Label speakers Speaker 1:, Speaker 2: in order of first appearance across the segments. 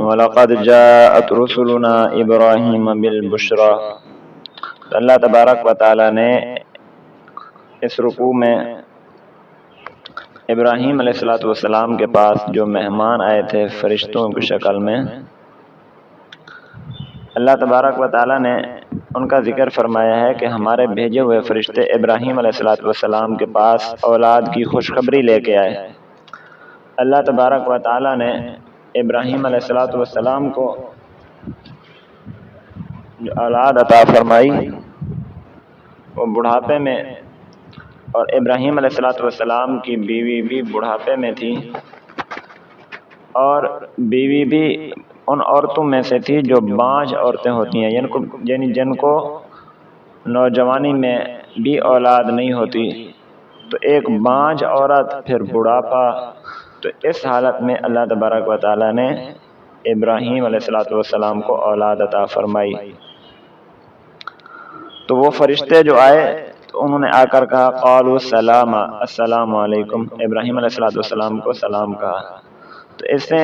Speaker 1: وَلَقَدْ جَاءَتْ رُسُلُنَا إِبْرَاهِيمَ بِالْبُشْرَى۔ اللہ تبارک و تعالیٰ نے اس رکوع میں ابراہیم علیہ السلام کے پاس جو مہمان آئے تھے فرشتوں کی شکل میں، اللہ تبارک و تعالیٰ نے ان کا ذکر فرمایا ہے کہ ہمارے بھیجے ہوئے فرشتے ابراہیم علیہ السلام کے پاس اولاد کی خوشخبری لے کے آئے۔ اللہ تبارک و تعالیٰ نے ابراہیم علیہ السلام کو جو اولاد عطا فرمائی وہ بڑھاپے میں، اور ابراہیم علیہ السلام کی بیوی بھی بڑھاپے میں تھی، اور بیوی بھی ان عورتوں میں سے تھی جو بانجھ عورتیں ہوتی ہیں، یعنی جن کو نوجوانی میں بھی اولاد نہیں ہوتی، تو ایک بانجھ عورت پھر بڑھاپا، تو اس حالت میں اللہ تبارک و تعالیٰ نے ابراہیم علیہ السلام کو اولاد عطا فرمائی۔ تو وہ فرشتے جو آئے تو انہوں نے آ کر کہا قالوا سلام، السلام علیکم، ابراہیم علیہ السلام کو سلام کہا۔ تو اس سے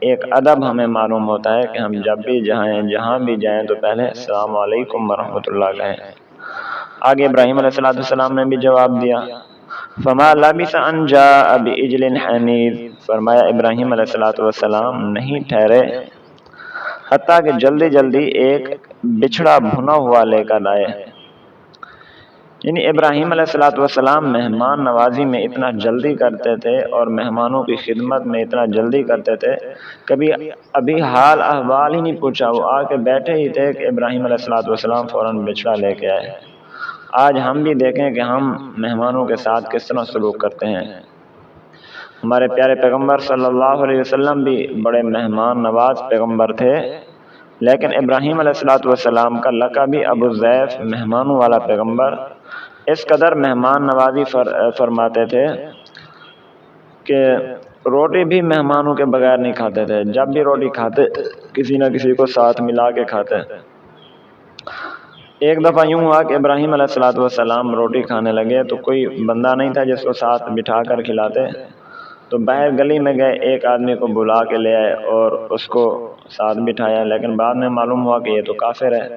Speaker 1: ایک ادب ہمیں معلوم ہوتا ہے کہ ہم جب بھی جہاں بھی جائیں تو پہلے السلام علیکم ورحمۃ اللہ کہیں۔ آگے ابراہیم علیہ السلام نے بھی جواب دیا، فما لبث ان جاء بعجل حنیذ، فرمایا ابراہیم علیہ السلام نہیں ٹھہرے حتیٰ کہ جلدی جلدی ایک بچھڑا بھنا ہوا لے کر آئے۔ یعنی ابراہیم علیہ السلام مہمان نوازی میں اتنا جلدی کرتے تھے اور مہمانوں کی خدمت میں اتنا جلدی کرتے تھے، کبھی ابھی حال احوال ہی نہیں پوچھا، وہ آ کے بیٹھے ہی تھے کہ ابراہیم علیہ السلام فوراً بچھڑا لے کے آئے۔ آج ہم بھی دیکھیں کہ ہم مہمانوں کے ساتھ کس طرح سلوک کرتے ہیں۔ ہمارے پیارے پیغمبر صلی اللہ علیہ وسلم بھی بڑے مہمان نواز پیغمبر تھے، لیکن ابراہیم علیہ السلام کا لقب بھی ابو الضیف، مہمانوں والا پیغمبر، اس قدر مہمان نوازی فرماتے تھے کہ روٹی بھی مہمانوں کے بغیر نہیں کھاتے تھے، جب بھی روٹی کھاتے کسی نہ کسی کو ساتھ ملا کے کھاتے۔ ایک دفعہ یوں ہوا کہ ابراہیم علیہ السلام روٹی کھانے لگے تو کوئی بندہ نہیں تھا جس کو ساتھ بٹھا کر کھلاتے، تو باہر گلی میں گئے، ایک آدمی کو بلا کے لے آئے اور اس کو ساتھ بٹھایا، لیکن بعد میں معلوم ہوا کہ یہ تو کافر ہے۔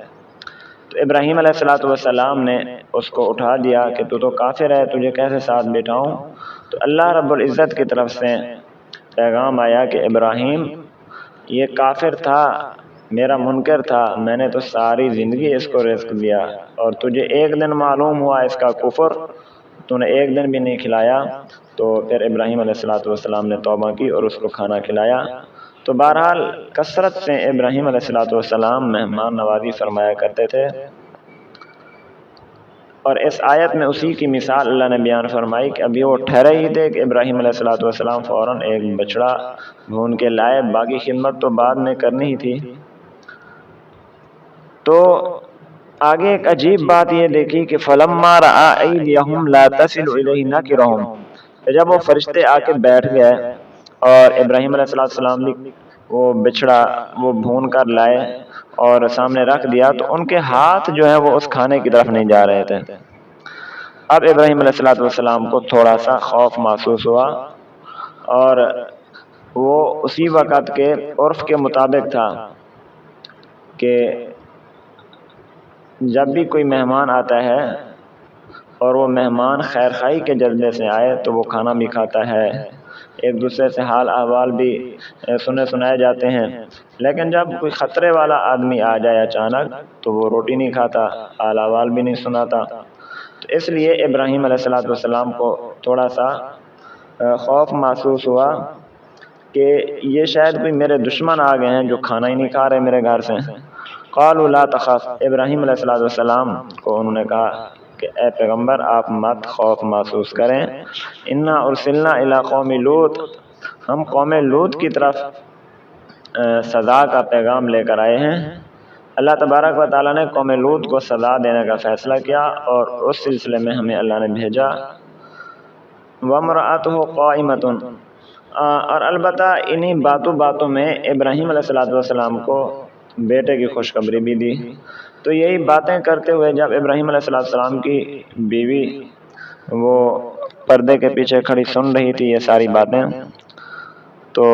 Speaker 1: تو ابراہیم علیہ السلام نے اس کو اٹھا دیا کہ تو کافر ہے، تجھے کیسے ساتھ بٹھاؤں؟ تو اللہ رب العزت کی طرف سے پیغام آیا کہ ابراہیم یہ کافر تھا، میرا منکر تھا، میں نے تو ساری زندگی اس کو رزق دیا، اور تجھے ایک دن معلوم ہوا اس کا کفر، تو نے ایک دن بھی نہیں کھلایا۔ تو پھر ابراہیم علیہ السلام نے توبہ کی اور اس کو کھانا کھلایا۔ تو بہرحال کثرت سے ابراہیم علیہ السلام مہمان نوازی فرمایا کرتے تھے، اور اس آیت میں اسی کی مثال اللہ نے بیان فرمائی کہ ابھی وہ ٹھہرے ہی تھے کہ ابراہیم علیہ السلام فوراً ایک بچڑا بھون کے لائے، باقی خدمت تو بعد میں کرنی ہی تھی۔ تو آگے ایک عجیب بات یہ دیکھی کہ فلما رأى أيديهم لا تصل إليه نكرهم، جب وہ فرشتے آ کے بیٹھ گئے اور ابراہیم علیہ السلام بھی وہ بچڑا وہ بھون کر لائے اور سامنے رکھ دیا، تو ان کے ہاتھ جو ہیں وہ اس کھانے کی طرف نہیں جا رہے تھے۔ اب ابراہیم علیہ السلام کو تھوڑا سا خوف محسوس ہوا، اور وہ اسی وقت کے عرف کے مطابق تھا کہ جب بھی کوئی مہمان آتا ہے اور وہ مہمان خیر خواہی کے جذبے سے آئے تو وہ کھانا بھی کھاتا ہے، ایک دوسرے سے حال احوال بھی سنائے جاتے ہیں، لیکن جب کوئی خطرے والا آدمی آ جائے اچانک تو وہ روٹی نہیں کھاتا، حال احوال بھی نہیں سناتا۔ تو اس لیے ابراہیم علیہ السلام کو تھوڑا سا خوف محسوس ہوا کہ یہ شاید کوئی میرے دشمن آ گئے ہیں جو کھانا ہی نہیں کھا رہے میرے گھر سے۔ قالوا لا تخف، ابراہیم علیہ السلام کو انہوں نے کہا کہ اے پیغمبر آپ مت خوف محسوس کریں، انا ارسلنا الی قوم لوط، ہم قوم لوط کی طرف سزا کا پیغام لے کر آئے ہیں۔ اللہ تبارک و تعالیٰ نے قوم لوط کو سزا دینے کا فیصلہ کیا، اور اس سلسلے میں ہمیں اللہ نے بھیجا۔ وامرأتہ قائمۃ، اور البتہ انہی باتوں میں ابراہیم علیہ السلام کو بیٹے کی خوشخبری بھی دی۔ تو یہی باتیں کرتے ہوئے جب ابراہیم علیہ السلام کی بیوی وہ پردے کے پیچھے کھڑی سن رہی تھی یہ ساری باتیں، تو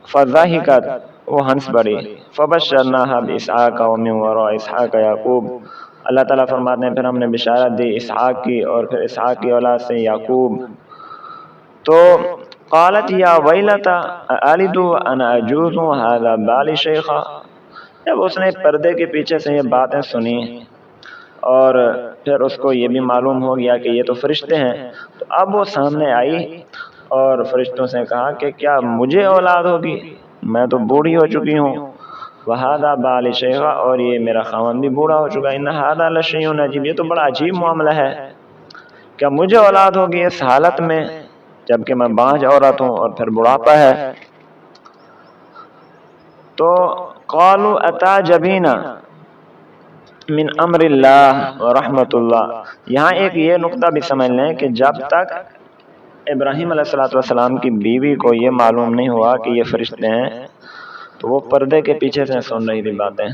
Speaker 1: فضحکت، وہ ہنس پڑی۔ فبشرناها باسحاق ومن وراء اسحاق یعقوب، اللہ تعالیٰ فرماتے ہیں پھر ہم نے بشارت دی اسحاق کی اور پھر اسحاق کی اولاد سے یعقوب۔ تو قالت یا ویلتا االد وانا عجوز وهذا بالی شیخا، جب اس نے پردے کے پیچھے سے یہ باتیں سنی اور پھر اس کو یہ بھی معلوم ہو گیا کہ یہ تو فرشتے ہیں، تو اب وہ سامنے آئی اور فرشتوں سے کہا کہ کیا مجھے اولاد ہوگی، میں تو بوڑھی ہو چکی ہوں، وہذا بالی شیخا، اور یہ میرا خاوند بھی بوڑھا ہو چکا، ان ھذا لشیء عجیب، یہ تو بڑا عجیب معاملہ ہے، کیا مجھے اولاد ہوگی اس حالت میں جبکہ میں بانجھ عورت ہوں اور پھر بڑھاپا ہے۔ تو قالوا اتعجبین من امر اللہ ورحمۃ اللہ، یہاں ایک یہ نقطہ بھی سمجھ لیں کہ جب تک ابراہیم علیہ السلام کی بیوی کو یہ معلوم نہیں ہوا کہ یہ فرشتے ہیں تو وہ پردے کے پیچھے سے سن رہی تھی باتیں،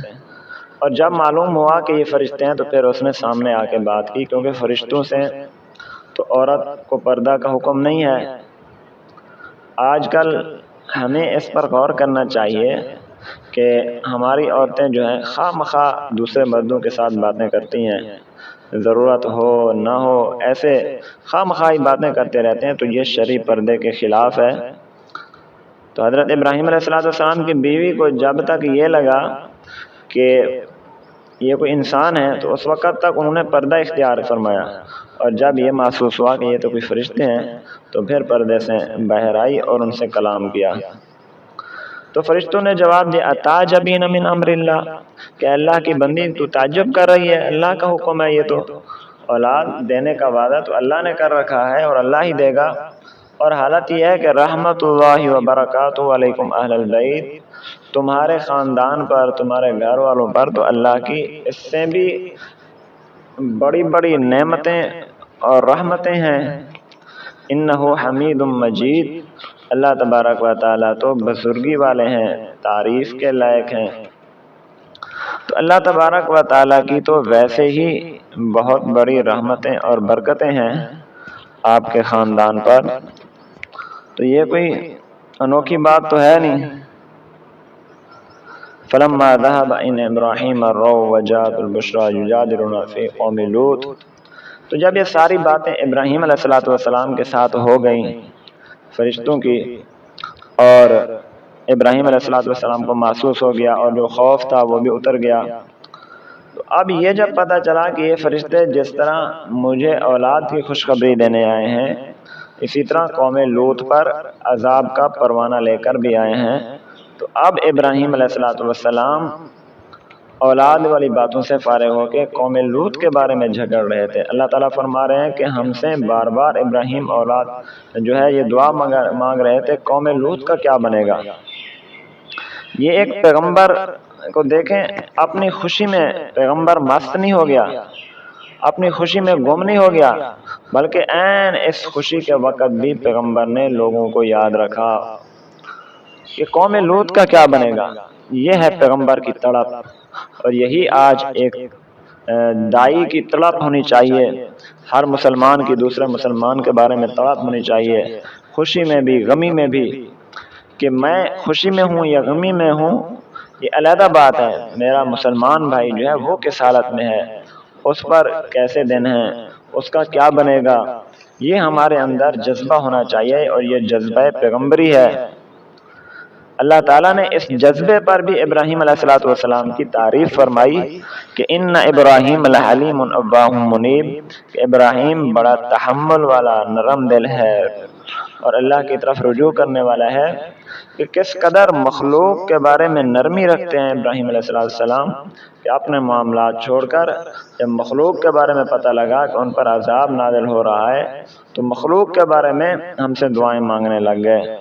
Speaker 1: اور جب معلوم ہوا کہ یہ فرشتے ہیں تو پھر اس نے سامنے آ کے بات کی، کیونکہ فرشتوں سے تو عورت کو پردہ کا حکم نہیں ہے۔ آج کل ہمیں اس پر غور کرنا چاہیے کہ ہماری عورتیں جو ہیں خواہ مخواہ دوسرے مردوں کے ساتھ باتیں کرتی ہیں، ضرورت ہو نہ ہو ایسے خواہ مخواہ باتیں کرتے رہتے ہیں، تو یہ شرعی پردے کے خلاف ہے۔ تو حضرت ابراہیم علیہ السلام کی بیوی کو جب تک یہ لگا کہ یہ کوئی انسان ہے تو اس وقت تک انہوں نے پردہ اختیار فرمایا، اور جب یہ محسوس ہوا کہ یہ تو کوئی فرشتے ہیں تو پھر پردے سے باہر آئی اور ان سے کلام کیا۔ تو فرشتوں نے جواب دیا اتعجبین من امر اللہ، کہ اللہ کی بندی تو تعجب کر رہی ہے، اللہ کا حکم ہے، یہ تو اولاد دینے کا وعدہ تو اللہ نے کر رکھا ہے اور اللہ ہی دے گا، اور حالت یہ ہے کہ رحمت اللہ وبرکاتہ علیکم اہل البیت، تمہارے خاندان پر تمہارے گھر والوں پر تو اللہ کی اس سے بھی بڑی بڑی نعمتیں اور رحمتیں ہیں۔ انہ حمید مجید، اللہ تبارک و تعالیٰ تو بزرگی والے ہیں، تعریف کے لائق ہیں۔ تو اللہ تبارک و تعالیٰ کی تو ویسے ہی بہت بڑی رحمتیں اور برکتیں ہیں آپ کے خاندان پر، تو یہ کوئی انوکھی بات تو ہے نہیں۔ فلما ذهب ان ابراہیم الرو وجاءت البشرى یجادلنا فی قوم لوط، تو جب یہ ساری باتیں ابراہیم علیہ السلام کے ساتھ ہو گئیں فرشتوں کی، اور ابراہیم علیہ السلام کو محسوس ہو گیا اور جو خوف تھا وہ بھی اتر گیا، تو اب یہ جب پتہ چلا کہ یہ فرشتے جس طرح مجھے اولاد کی خوشخبری دینے آئے ہیں اسی طرح قوم لوط پر عذاب کا پروانہ لے کر بھی آئے ہیں، تو اب ابراہیم علیہ السلام اولاد والی باتوں سے فارغ ہو کے قوم لوط کے بارے میں جھگڑ رہے تھے۔ اللہ تعالیٰ فرما رہے ہیں کہ ہم سے بار بار ابراہیم اولاد جو ہے یہ دعا مانگ رہے تھے، قوم لوط کا کیا بنے گا۔ یہ ایک پیغمبر کو دیکھیں، اپنی خوشی میں پیغمبر مست نہیں ہو گیا، اپنی خوشی میں گم نہیں ہو گیا، بلکہ عین اس خوشی کے وقت بھی پیغمبر نے لوگوں کو یاد رکھا کہ قوم لوط کا کیا بنے گا۔ یہ ہے پیغمبر کی تڑپ، اور یہی آج ایک دائی کی تڑپ ہونی چاہیے، ہر مسلمان کی دوسرے مسلمان کے بارے میں تڑپ ہونی چاہیے، خوشی میں بھی غمی میں بھی، کہ میں خوشی میں ہوں یا غمی میں ہوں یہ علیحدہ بات ہے، میرا مسلمان بھائی جو ہے وہ کس حالت میں ہے، اس پر کیسے دن ہے، اس کا کیا بنے گا، یہ ہمارے اندر جذبہ ہونا چاہیے، اور یہ جذبہ پیغمبری ہے۔ اللہ تعالیٰ نے اس جذبے پر بھی ابراہیم علیہ السلام کی تعریف فرمائی کہ ان ابراہیم لحلیم اواہ منیب، کہ ابراہیم بڑا تحمل والا نرم دل ہے اور اللہ کی طرف رجوع کرنے والا ہے، کہ کس قدر مخلوق کے بارے میں نرمی رکھتے ہیں ابراہیم علیہ السلام، کہ اپنے معاملات چھوڑ کر جب مخلوق کے بارے میں پتہ لگا کہ ان پر عذاب نازل ہو رہا ہے تو مخلوق کے بارے میں ہم سے دعائیں مانگنے لگ گئے۔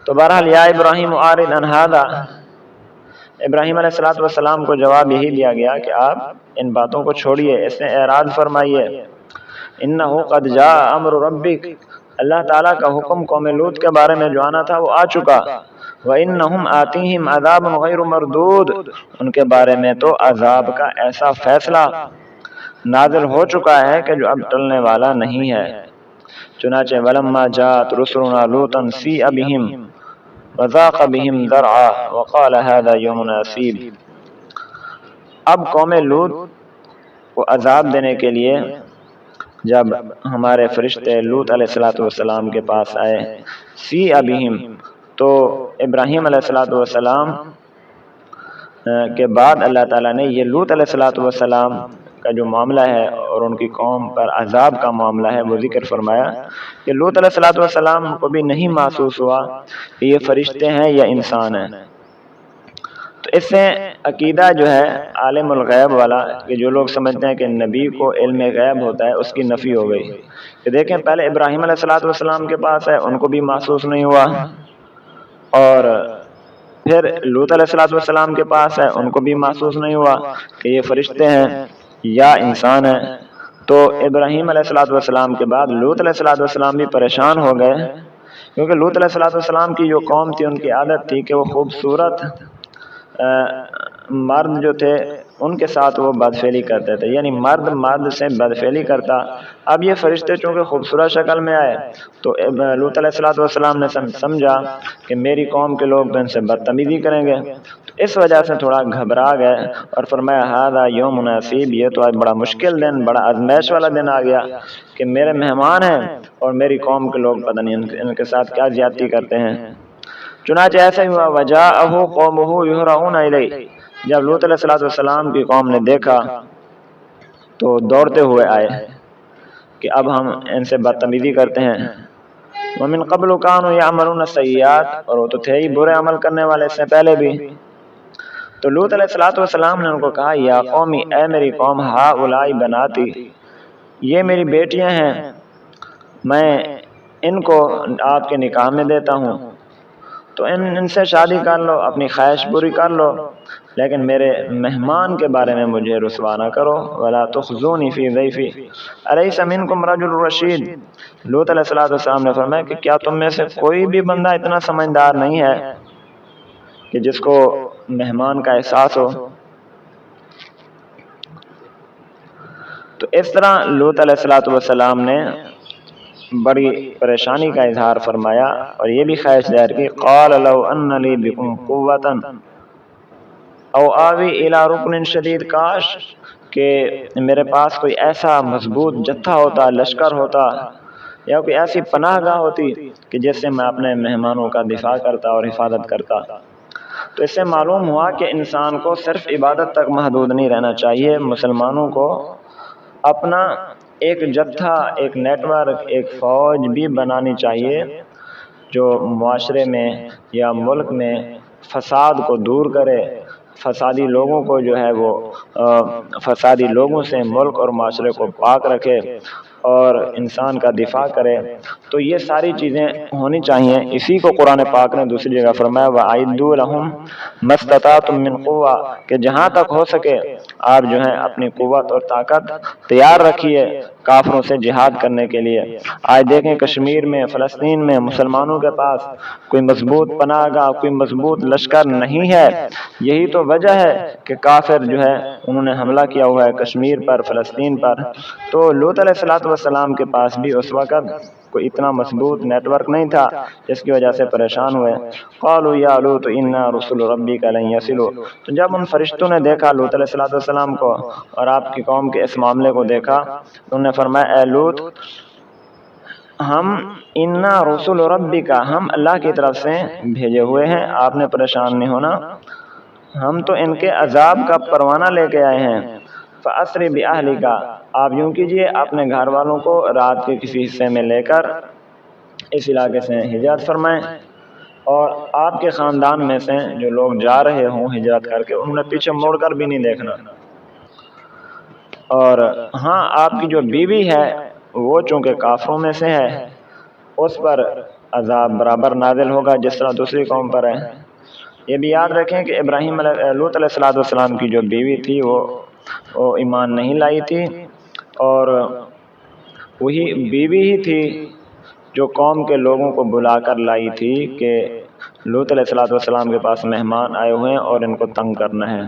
Speaker 1: تو بہرحال یا ابراہیم اعرض عن ھذا، ابراہیم علیہ السلام کو جواب یہی دیا گیا کہ آپ ان باتوں کو چھوڑیے، اس سے اعراض فرمائیے۔ انہ قد جاء امر ربک، اللہ تعالیٰ کا حکم قوم لوط کے بارے میں جو آنا تھا وہ آ چکا۔ وَإِنَّهُمْ آتِيهِمْ عَذَابٌ غَيْرُ مَرْدُودٌ، ان کے بارے میں تو عذاب کا ایسا فیصلہ نازل ہو چکا ہے کہ جو اب ٹلنے والا نہیں ہے۔ چنانچہ وَلَمَّا جَاءَتْ رُسُلُنَا لُوطًا سِیءَ بِهِمْ وذاق بهم ذرعا وقال هذا يوم عصیب۔ اب قوم لوط کو عذاب دینے کے لیے جب ہمارے فرشتے لوط علیہ السلام کے پاس آئے، سی ابہم، تو ابراہیم علیہ السلام کے بعد اللہ تعالیٰ نے یہ لوط علیہ السلام کا جو معاملہ ہے اور ان کی قوم پر عذاب کا معاملہ ہے وہ ذکر فرمایا کہ لوط علیہ السلام کو بھی نہیں محسوس ہوا کہ یہ فرشتے ہیں یا انسان ہیں۔ تو اس سے عقیدہ جو ہے عالم الغیب والا، کہ جو لوگ سمجھتے ہیں کہ نبی کو علم غیب ہوتا ہے، اس کی نفی ہو گئی کہ دیکھیں پہلے ابراہیم علیہ السلام کے پاس ہے، ان کو بھی محسوس نہیں ہوا، اور پھر لوط علیہ السلام کے پاس ہے، ان کو بھی محسوس نہیں ہوا کہ یہ فرشتے ہیں یا انسان ہیں۔ تو ابراہیم علیہ السلام کے بعد لوط علیہ السلام بھی پریشان ہو گئے، کیونکہ لوط علیہ السلام کی جو قوم تھی ان کی عادت تھی کہ وہ خوبصورت مرد جو تھے ان کے ساتھ وہ بدفعلی کرتے تھے، یعنی مرد سے بدفعلی کرتا۔ اب یہ فرشتے چونکہ خوبصورت شکل میں آئے تو لوط علیہ السلام نے سمجھا کہ میری قوم کے لوگ تو ان سے بدتمیزی کریں گے، تو اس وجہ سے تھوڑا گھبرا گئے اور فرمایا ھذا یوم عصیب، یہ تو آج بڑا مشکل دن، بڑا آزمائش والا دن آ گیا کہ میرے مہمان ہیں اور میری قوم کے لوگ پتہ نہیں ان کے ساتھ کیا زیادتی کرتے ہیں۔ چنانچہ ایسا ہی ہوا، وجاءہ قومہ یہرعون الیہ، جب لوط علیہ السلام کی قوم نے دیکھا تو دوڑتے ہوئے آئے کہ اب ہم ان سے بدتمیزی کرتے ہیں۔ ومن قبل كانوا يعملون السيئات، اور وہ تو تھے ہی برے عمل کرنے والے اس سے پہلے بھی۔ تو لوط علیہ السلام نے ان کو کہا، یا قومی، اے میری قوم، ہؤلاء بناتی، یہ میری بیٹیاں ہیں، میں ان کو آپ کے نکاح میں دیتا ہوں، تو ان سے شادی کر لو، اپنی خواہش پوری کر لو، لیکن میرے مہمان کے بارے میں مجھے رسوا نہ کرو۔ ولا تخزونی فی ضیفی الیس منکم رجل رشید، لوط علیہ السلام نے فرمایا کہ کیا تم میں سے کوئی بھی بندہ اتنا سمجھدار نہیں ہے کہ جس کو مہمان کا احساس ہو۔ تو اس طرح لوط علیہ السلام نے بڑی پریشانی کا اظہار فرمایا اور یہ بھی خواہش ظاہر کی، قال لو ان لی بکم قوتا او آوی الی رکن شدید، کاش کہ میرے پاس کوئی ایسا مضبوط جتھا ہوتا، لشکر ہوتا، یا کوئی ایسی پناہ گاہ ہوتی کہ جس سے میں اپنے مہمانوں کا دفاع کرتا اور حفاظت کرتا۔ تو اس سے معلوم ہوا کہ انسان کو صرف عبادت تک محدود نہیں رہنا چاہیے، مسلمانوں کو اپنا ایک جتھا، ایک نیٹ ورک، ایک فوج بھی بنانی چاہیے جو معاشرے میں یا ملک میں فساد کو دور کرے، فسادی لوگوں کو جو ہے وہ فسادی لوگوں سے ملک اور معاشرے کو پاک رکھے اور انسان کا دفاع کرے۔ تو یہ ساری چیزیں ہونی چاہیے۔ اسی کو قرآن پاک نے دوسری جگہ فرمایا، وَأَعِدُّوا لَهُم مَا اسْتَطَعْتُم مِّن قُوَّةٍ، کہ جہاں تک ہو سکے آپ جو ہیں اپنی قوت اور طاقت تیار رکھیے کافروں سے جہاد کرنے کے لیے۔ آج دیکھیں کشمیر میں، فلسطین میں مسلمانوں کے پاس کوئی مضبوط پناہ گاہ، کوئی مضبوط لشکر نہیں ہے۔ یہی تو وجہ ہے کہ کافر جو ہے انہوں نے حملہ کیا ہوا ہے کشمیر پر، فلسطین پر۔ تو لوط علیہ السلام کے پاس بھی اس وقت کوئی اتنا مضبوط نیٹ ورک نہیں تھا، جس کی وجہ سے پریشان ہوئے۔ قالوا یا لوط انا رسل ربک لن یصلوا، تو جب ان فرشتوں نے دیکھا لوط علیہ السلام کو اور آپ کی قوم کے اس معاملے کو دیکھا، انہوں نے فرمایا، اے لوط، ہم انا رسل ربک، ہم اللہ کی طرف سے بھیجے ہوئے ہیں، آپ نے پریشان نہیں ہونا، ہم تو ان کے عذاب کا پروانہ لے کے آئے ہیں۔ فَأَسْرِ بِأَهْلِكَ، آپ یوں کیجئے اپنے گھر والوں کو رات کے کسی حصے میں لے کر اس علاقے سے ہجرت فرمائیں، اور آپ کے خاندان میں سے جو لوگ جا رہے ہوں ہجرت کر کے، انہوں نے پیچھے مڑ کر بھی نہیں دیکھنا۔ اور ہاں، آپ کی جو بیوی ہے وہ چونکہ کافروں میں سے ہے، اس پر عذاب برابر نازل ہوگا جس طرح دوسری قوم پر ہے۔ یہ بھی یاد رکھیں کہ لوط علیہ السلام کی جو بیوی تھی وہ ایمان نہیں لائی تھی، اور وہی بیوی ہی تھی جو قوم کے لوگوں کو بلا کر لائی تھی کہ لوط علیہ السلام کے پاس مہمان آئے ہوئے ہیں اور ان کو تنگ کرنا ہے۔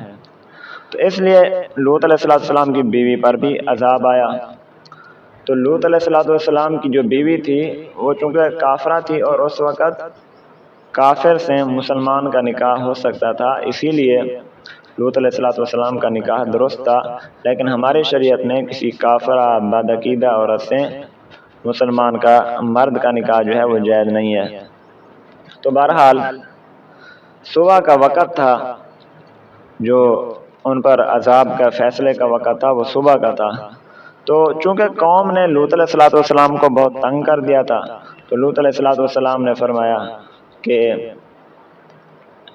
Speaker 1: تو اس لیے لوط علیہ السلام کی بیوی پر بھی عذاب آیا۔ تو لوط علیہ السلام کی جو بیوی تھی وہ چونکہ کافرہ تھی اور اس وقت کافر سے مسلمان کا نکاح ہو سکتا تھا، اسی لیے لوط علیہ السلام کا نکاح درست تھا، لیکن ہماری شریعت نے کسی کافرہ بدعقیدہ عورت سے مسلمان کا مرد کا نکاح جو ہے وہ جائز نہیں ہے۔ تو بہرحال صبح کا وقت تھا، جو ان پر عذاب کا فیصلے کا وقت تھا وہ صبح کا تھا۔ تو چونکہ قوم نے لوط علیہ السلام کو بہت تنگ کر دیا تھا، تو لوط علیہ السلام نے فرمایا کہ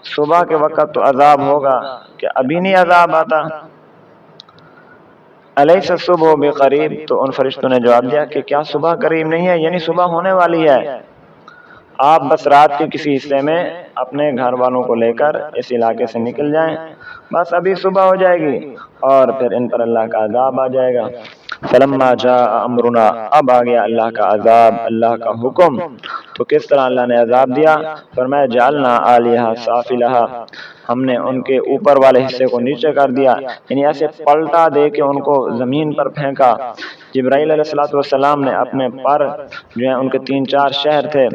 Speaker 1: صبح کے وقت تو عذاب ہوگا، کہ ابھی نہیں عذاب آتا؟ الیس الصبح بقریب، تو ان فرشتوں نے جواب دیا کہ کیا صبح قریب نہیں ہے، یعنی صبح ہونے والی ہے، آپ بس رات کے کسی حصے میں اپنے گھر والوں کو لے کر اس علاقے سے نکل جائیں، بس ابھی صبح ہو جائے گی اور پھر ان پر اللہ کا عذاب آ جائے گا۔ فلما جاء امرنا، اب آ گیا اللہ کا عذاب، اللہ کا حکم۔ تو کس طرح اللہ نے عذاب دیا؟ فرمایا جعلنا عالیہا سافلہا، ہم نے ان کے اوپر والے حصے کو نیچے کر دیا، یعنی ایسے پلٹا دے کے ان کو زمین پر پھینکا۔ جبرائیل علیہ السلام نے اپنے پر جو ہیں ان کے 3-4 شہر تھے،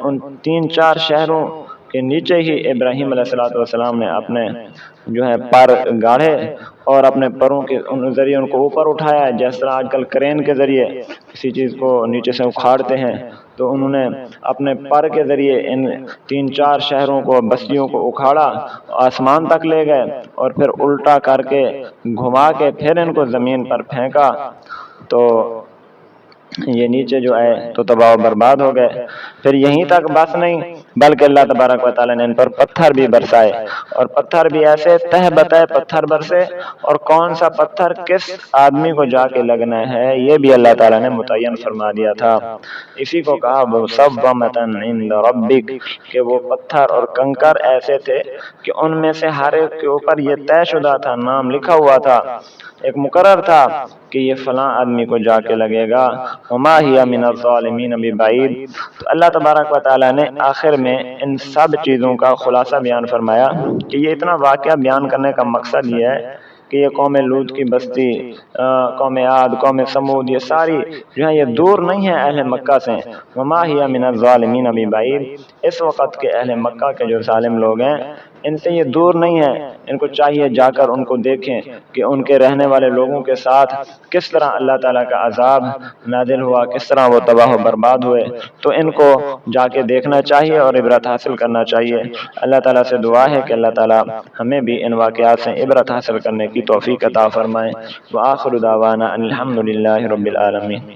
Speaker 1: ان 3-4 شہروں کے نیچے ہی ابراہیم علیہ السلام نے اپنے جو ہے پر گاڑے اور اپنے پروں کے ذریعے ان کو اوپر اٹھایا، جس طرح آج کل کرین کے ذریعے کسی چیز کو نیچے سے اکھاڑتے ہیں، تو انہوں نے اپنے پر کے ذریعے ان 3-4 شہروں کو، بستیوں کو اکھاڑا، آسمان تک لے گئے اور پھر الٹا کر کے گھما کے پھر ان کو زمین پر پھینکا، تو یہ نیچے جو آئے تو تباہ و برباد ہو گئے۔ پھر یہیں تک بس نہیں، بلکہ اللہ تبارک و تعالیٰ نے ان پر پتھر بھی برسائے، اور پتھر بھی ایسے تہ بتہ پتھر برسے، اور کون سا پتھر کس آدمی کو جا کے لگنا ہے یہ بھی اللہ تعالیٰ نے متعین فرما دیا تھا۔ اسی کو کہا مُصَوَّمَةً عِندَ رَبِّكَ، کہ وہ پتھر اور کنکر ایسے تھے کہ ان میں سے ہر ایک کے اوپر یہ طے شدہ تھا، نام لکھا ہوا تھا، ایک مقرر تھا کہ یہ فلاں آدمی کو جا کے لگے گا۔ وَمَا هِيَ مِنَ الظَّالِمِينَ بِبَعِيدٍ۔ تو اللہ تبارک و تعالیٰ نے آخر میں ان سب چیزوں کا خلاصہ بیان فرمایا کہ یہ اتنا واقعہ بیان کرنے کا مقصد یہ ہے کہ یہ قوم لوط کی بستی، قوم عاد، قوم سمود، یہ ساری جو ہے یہ دور نہیں ہے اہل مکہ سے۔ وَمَا هِيَ مِنَ الظَّالِمِينَ بِبَعِيدٍ، اس وقت کے اہل مکہ کے جو ظالم لوگ ہیں ان سے یہ دور نہیں ہے، ان کو چاہیے جا کر ان کو دیکھیں کہ ان کے رہنے والے لوگوں کے ساتھ کس طرح اللہ تعالیٰ کا عذاب نازل ہوا، کس طرح وہ تباہ و برباد ہوئے، تو ان کو جا کے دیکھنا چاہیے اور عبرت حاصل کرنا چاہیے۔ اللہ تعالیٰ سے دعا ہے کہ اللہ تعالیٰ ہمیں بھی ان واقعات سے عبرت حاصل کرنے کی توفیق عطا فرمائے۔ وآخر دعوانا ان الحمد للہ رب العالمین۔